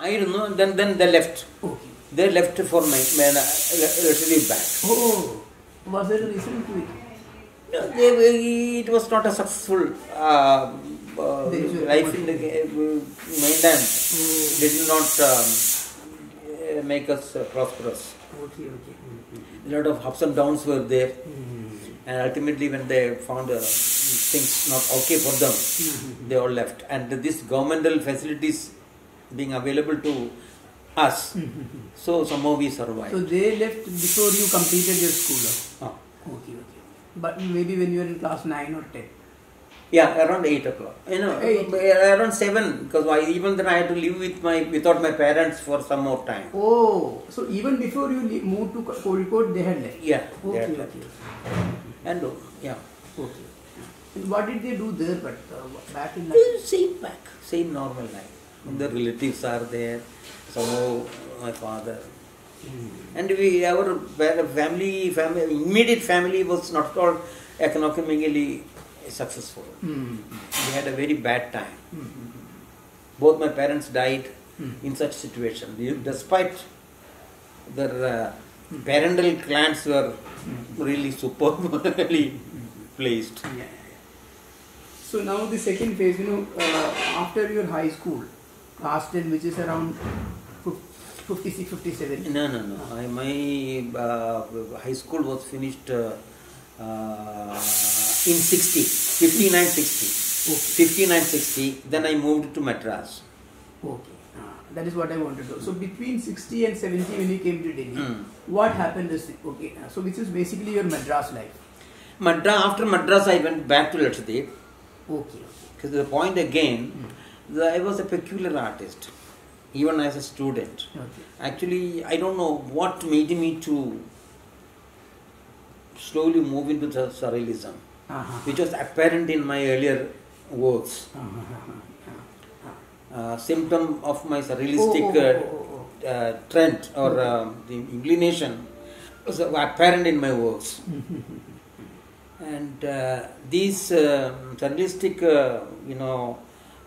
I don't know. Then they left. Okay. They left for my retrieve back. Oh, was there a reason to it? No, it was not a successful life in the mainland. Did not make us prosperous. Okay. A lot of ups and downs were there, and ultimately when they found things not okay for them, they all left. And these governmental facilities being available to us, so somehow we survived. So they left before you completed your school? Oh. Okay. But maybe when you were in class 9 or 10? Yeah, around 8 o'clock. Around 7, because even then I had to live without my parents for some more time. Oh, so even before you moved to Kozhikode, they had left? Yeah. Okay. And yeah. Okay. And what did they do there, but back in Same normal life. The relatives are there, somehow my father. And our immediate family was not at all economically successful. We had a very bad time. Both my parents died in such situation. Despite their parental clans were really superbly placed. Yeah. So now the second phase, after your high school, class 10, which is around 56, 57. No. My high school was finished in 59, 60. Okay. 59, 60. Then I moved to Madras. Okay. That is what I wanted to know. So between 60 and 70 when you came to Delhi, what happened is, so which is basically your Madras life? After Madras I went back to Lakshadweep. Okay. Because the point again, I was a peculiar artist. Even as a student. Okay. Actually, I don't know what made me to slowly move into the surrealism, which was apparent in my earlier works. Symptom of my surrealistic trend or the inclination was apparent in my works. And these surrealistic,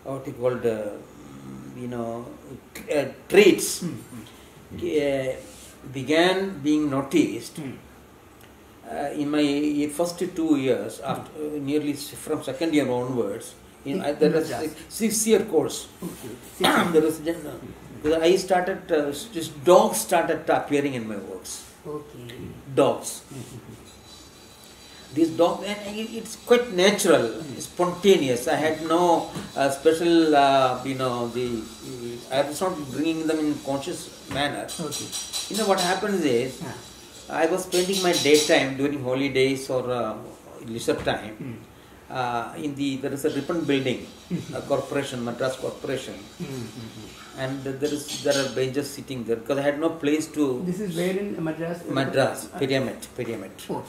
what you called, traits began being noticed in my first 2 years, after nearly from second year onwards. There was a 6-year course. There was I started, just dogs started appearing in my works. Okay. Dogs. These dogs, and it's quite natural, spontaneous. I had no special, I was not bringing them in conscious manner. Okay. What happens is, I was spending my daytime during holidays or leisure time. There is a ribbon building, a corporation, Madras Corporation, and there are benches sitting there because I had no place to. This is where in Madras? Madras, Pyramid. Oh.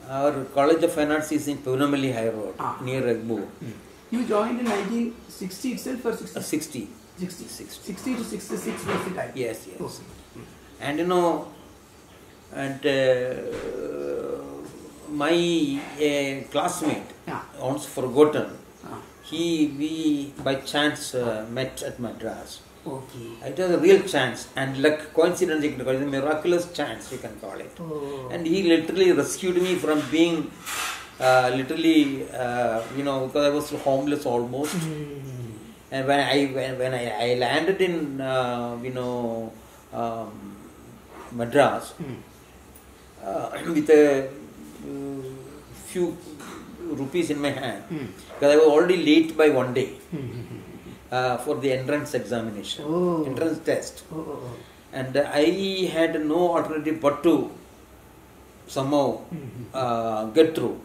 Our College of Fine Arts is in Punamalli High Road, near Ragbu. You joined in 1960 itself or 60? 60. 60 to 66 was the time? Yes. Okay. And my classmate, once forgotten, we by chance met at Madras. Okay. It was a real chance and luck, coincidence, you can call it, a miraculous chance, you can call it. Oh. And he literally rescued me from being because I was homeless almost. And when I landed in Madras with a few rupees in my hand, because I was already late by 1 day. For the entrance examination, entrance test. And I had no alternative but to somehow get through.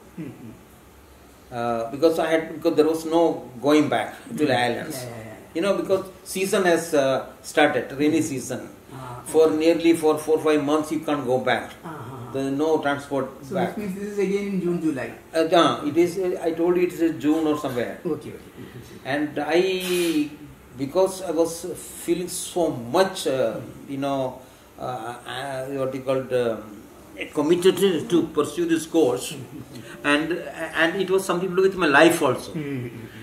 Because there was no going back to the islands. Because season has started, rainy season. For nearly 4-5 months you can't go back. There is no transport back. So which means this is again in June, July? It is. I told you it is June or somewhere. Okay. And because I was feeling so much, committed to pursue this course, and it was something to do with my life also.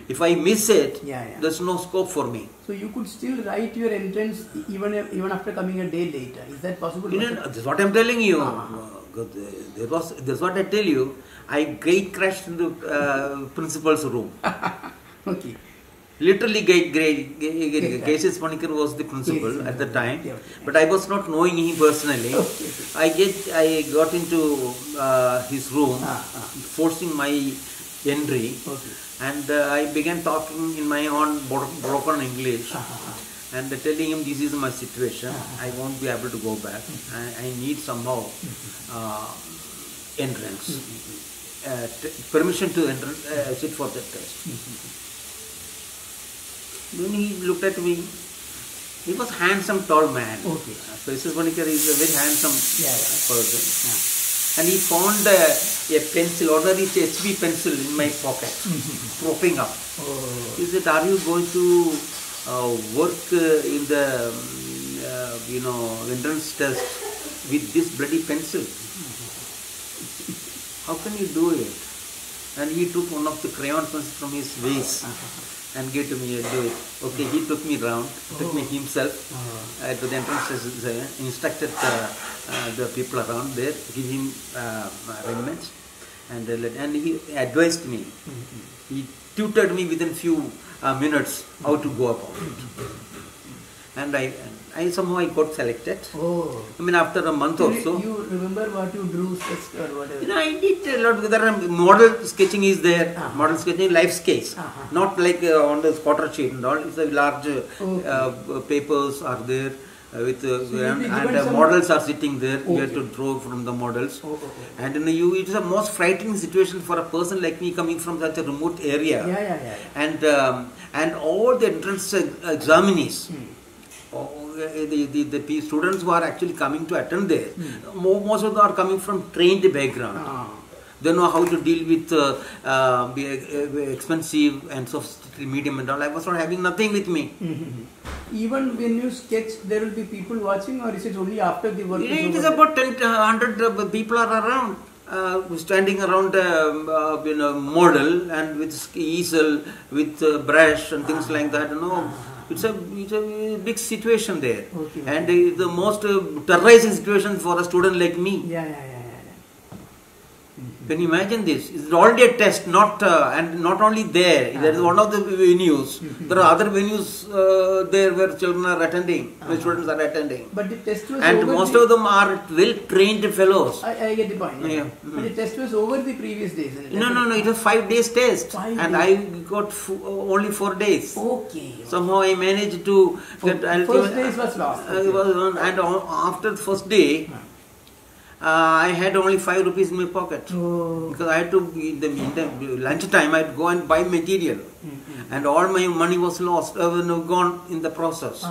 If I miss it, Yeah, yeah. there's no scope for me. So you could still write your entrance even after coming a day later. Is that possible? You know, that's what I'm telling you. Uh-huh. That's what I tell you. I gate crashed in the principal's room. Okay. Literally, Gate K.S. Panikar was the principal Yes, at the time, yeah, okay. but I was not knowing him personally. Okay. I got into his room, forcing my entry, Okay. and I began talking in my own broken English. And telling him this is my situation, I won't be able to go back. I need somehow entrance, permission to enter, sit for the test. Then he looked at me. He was handsome, tall man. Okay. K.S. Panikar is a very handsome person. Yeah. And he found a pencil, ordinary HB pencil in my pocket, propping up. Oh. He said, "Are you going to work in the entrance test with this bloody pencil? How can you do it?" And he took one of the crayon pencils from his waist and gave to me, "Do it." Okay, he took me round, took me himself to the entrance test, instructed the people around there, give him arrangements, and he advised me. He tutored me within few minutes how to go about it. And I somehow got selected. Oh. I mean, after a month or so. You remember what you drew, sketched or whatever? You know, I did a lot. There are model sketching is there. Model sketching, life sketch. Not like on the spotter sheet and all. It's a large papers are there with and models are sitting there. You have to draw from the models. And it is a most frightening situation for a person like me coming from such a remote area. Yeah. And all the entrance examinees. The students who are actually coming to attend there, most of them are coming from trained background. They know how to deal with expensive and sophisticated medium and all. I was not having nothing with me. Even when you sketch, there will be people watching, or is it only after the work? It is about 100 people are around. Standing around model and with easel, with brush and things like that. It's a big situation there, and the most terrorizing situation for a student like me. Can you imagine this? It's already a test, and not only there. There is one of the venues. There are other venues there where children are attending, where students are attending. But the test was and most of them are well-trained fellows. I get the point. Yeah. But the test was over the previous days. No. It was 5 days test, 5 and days. I got only 4 days. Okay. Somehow I managed to get. First days was lost. And after the first day, I had only 5 rupees in my pocket because I had to in the lunch time I had to go and buy material, and all my money was lost, gone in the process.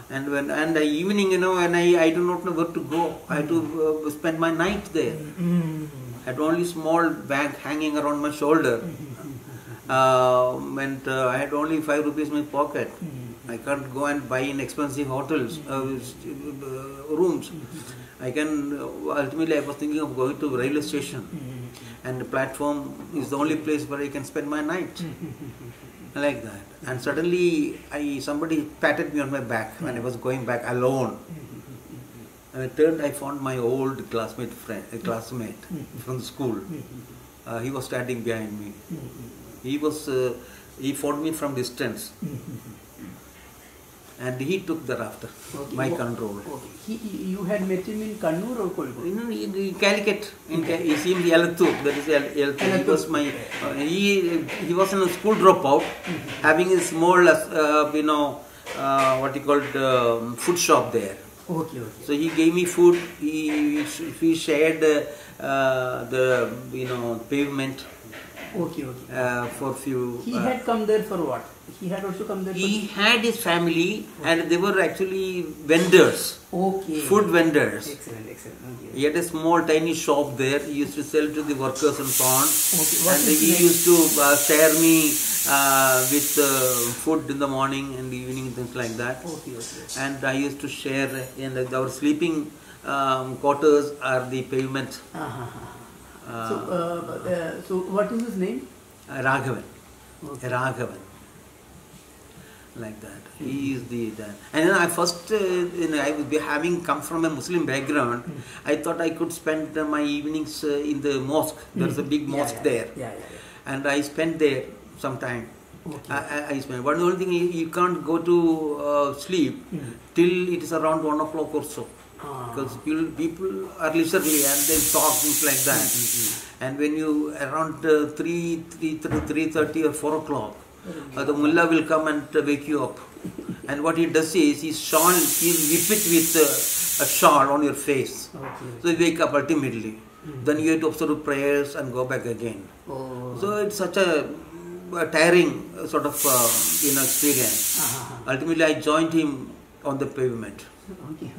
And when the evening, when I do not know where to go, I had to spend my night there. I had only small bag hanging around my shoulder, and I had only 5 rupees in my pocket. I can't go and buy in expensive hotels, rooms. Ultimately I was thinking of going to railway station, and the platform is the only place where I can spend my night. Like that. And suddenly somebody patted me on my back when I was going back alone. And I turned, I found my old classmate from the school. He was standing behind me. He found me from distance. And he took thereafter my control. You had met him in Kannur or Kolkata? In Calicut. He seemed Yalathu. That is Yalathu. He was my. He was in a school dropout, having a small, food shop there. So he gave me food. We shared the pavement. For few. He had come there for what? He had also come there. He had his family, and they were actually vendors. Food vendors. Excellent. He had a small, tiny shop there. He used to sell to the workers and so on. And he used to share me with food in the morning and the evening, things like that. And I used to share, and our sleeping quarters are the pavement. So what is his name? Raghavan. Okay. Raghavan. Like that. He is the and then I first, I was having come from a Muslim background, I thought I could spend my evenings in the mosque. There's a big mosque there. Yeah. And I spent there some time. Okay. I spent. But the only thing, you can't go to sleep till it is around 1 o'clock or so. Because people are leisurely and they talk, things like that. And when you around 3:30 or 4 o'clock, the mullah will come and wake you up. And what he does is, he'll whip it with a shawl on your face. Okay. So you wake up ultimately. Then you have to observe prayers and go back again. Oh. So it's such a tiring sort of experience. Ultimately, I joined him on the pavement. Okay.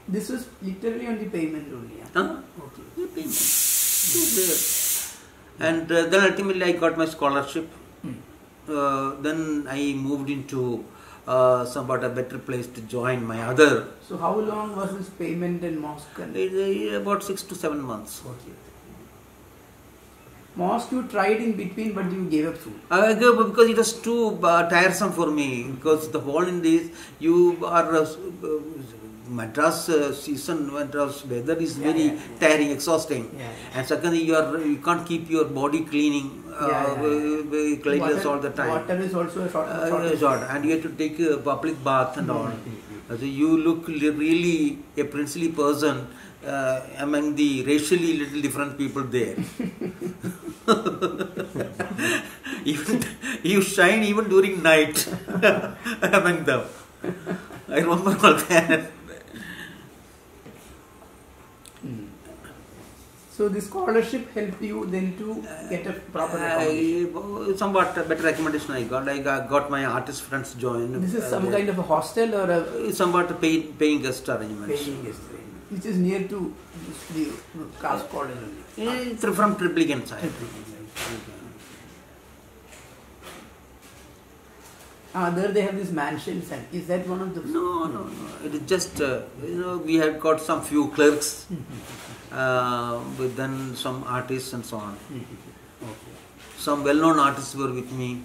This was literally on the pavement only. Yeah? Huh? Okay. The pavement. And then ultimately I got my scholarship. Then I moved into somewhat a better place to join my other. So how long was this payment and mosque? About 6 to 7 months. Okay. Mosque you tried in between, but you gave up soon. I gave up because it was too tiresome for me. Because the whole in this, you are Madras Madras weather is very tiring, exhausting. And secondly, you can't keep your body cleaning. Cleanliness all the time. Water is also a short, and you have to take a public bath and all. So you look really a princely person among the racially little different people there. Even you shine even during night among them. I remember all that. So the scholarship helped you then to get a proper accommodation? Somewhat better accommodation I got. I got my artist friends joined. This is some kind of a hostel or a... Somewhat paying guest arrangements. Paying guest arrangement. Which is near to the caste college only. From Triplicane side. There they have these mansions, and is that one of the... No. It is just, we had got some few clerks, but then some artists and so on. Some well-known artists were with me.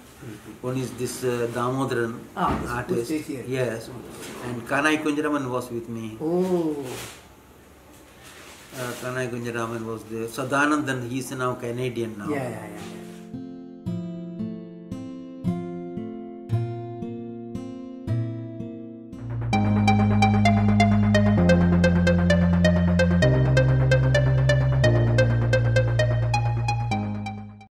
One is this Damodaran artist. Yes. And Kanai Kunjaraman was with me. Oh. Kanai Kunjaraman was there. Sadanandan, he is now Canadian now. Yeah.